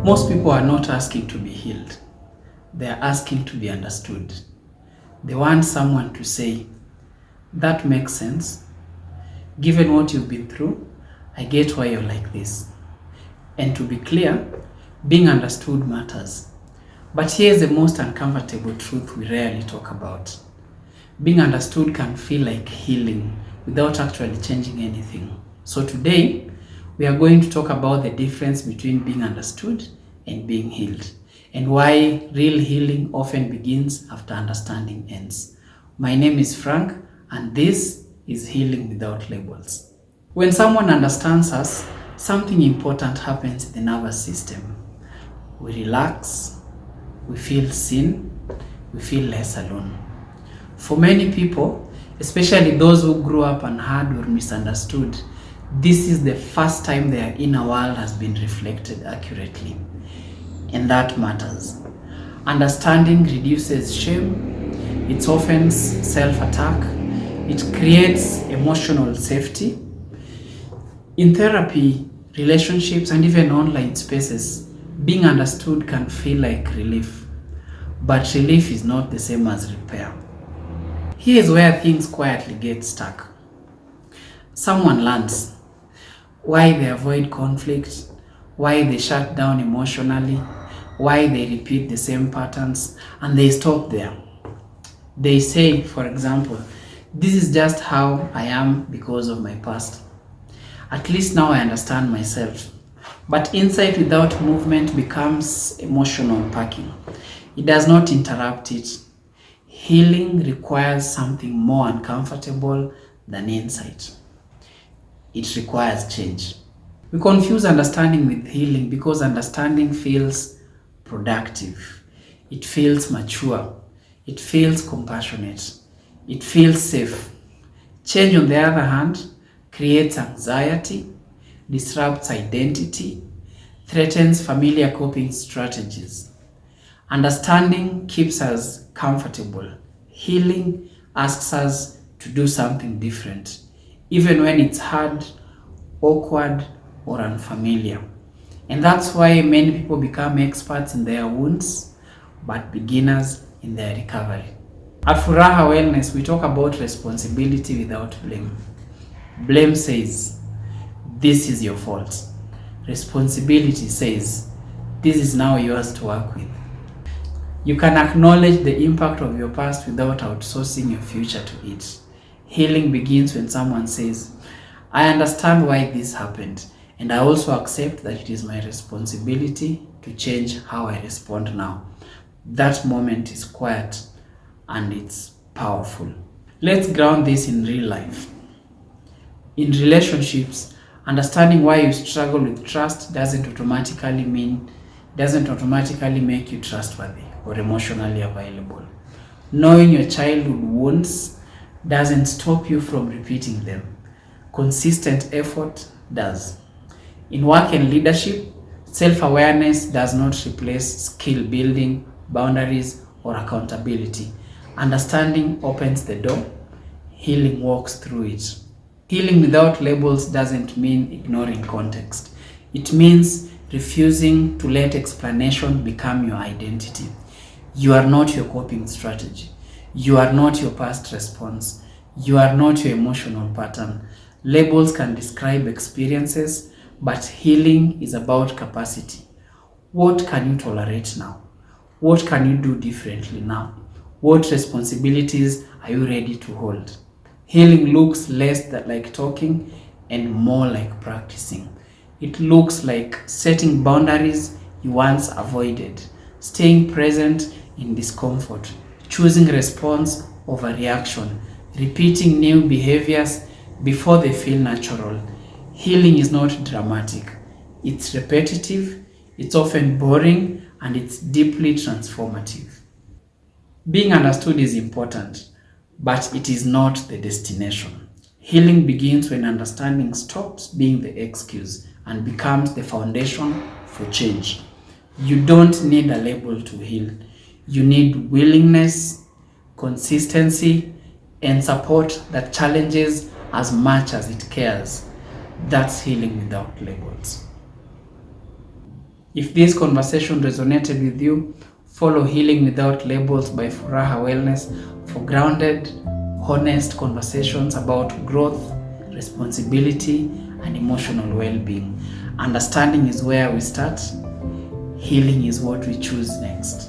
Most people are not asking to be healed. They are asking to be understood. They want someone to say, that makes sense. Given what you've been through, I get why you're like this. And to be clear, being understood matters. But here's the most uncomfortable truth we rarely talk about. Being understood can feel like healing without actually changing anything. So today, we are going to talk about the difference between being understood and being healed, and why real healing often begins after understanding ends. My name is Frank, and this is Healing Without Labels. When someone understands us, something important happens in the nervous system. We relax, we feel seen, we feel less alone. For many people, especially those who grew up unheard or misunderstood, this is the first time their inner world has been reflected accurately. And that matters. Understanding reduces shame, it softens self-attack, it creates emotional safety. In therapy, relationships, and even online spaces, being understood can feel like relief. But relief is not the same as repair. Here's where things quietly get stuck. Someone learns why they avoid conflict, why they shut down emotionally, why they repeat the same patterns, and they stop there. They say, for example, this is just how I am because of my past. At least now I understand myself. But insight without movement becomes emotional parking. It does not interrupt it. Healing requires something more uncomfortable than insight. It requires change. We confuse understanding with healing because understanding feels productive. It feels mature. It feels compassionate. It feels safe. Change, on the other hand, creates anxiety, disrupts identity, threatens familiar coping strategies. Understanding keeps us comfortable. Healing asks us to do something different, even when it's hard, awkward, or unfamiliar. And that's why many people become experts in their wounds, but beginners in their recovery. At Furaha Wellness, we talk about responsibility without blame. Blame says, this is your fault. Responsibility says, this is now yours to work with. You can acknowledge the impact of your past without outsourcing your future to it. Healing begins when someone says, I understand why this happened, and I also accept that it is my responsibility to change how I respond now. That moment is quiet and it's powerful. Let's ground this in real life. In relationships, understanding why you struggle with trust doesn't automatically make you trustworthy or emotionally available. Knowing your childhood wounds doesn't stop you from repeating them. Consistent effort does. In work and leadership, self-awareness does not replace skill building, boundaries, or accountability. Understanding opens the door. Healing walks through it. Healing without labels doesn't mean ignoring context. It means refusing to let explanation become your identity. You are not your coping strategy. You are not your past response. You are not your emotional pattern. Labels can describe experiences, but healing is about capacity. What can you tolerate now? What can you do differently now? What responsibilities are you ready to hold? Healing looks less like talking and more like practicing. It looks like setting boundaries you once avoided, staying present in discomfort, choosing response over reaction, repeating new behaviors before they feel natural. Healing is not dramatic. It's repetitive, it's often boring, and it's deeply transformative. Being understood is important, but it is not the destination. Healing begins when understanding stops being the excuse and becomes the foundation for change. You don't need a label to heal. You need willingness, consistency, and support that challenges as much as it cares. That's healing without labels. If this conversation resonated with you, follow Healing Without Labels by Furaha Wellness for grounded, honest conversations about growth, responsibility, and emotional well-being. Understanding is where we start. Healing is what we choose next.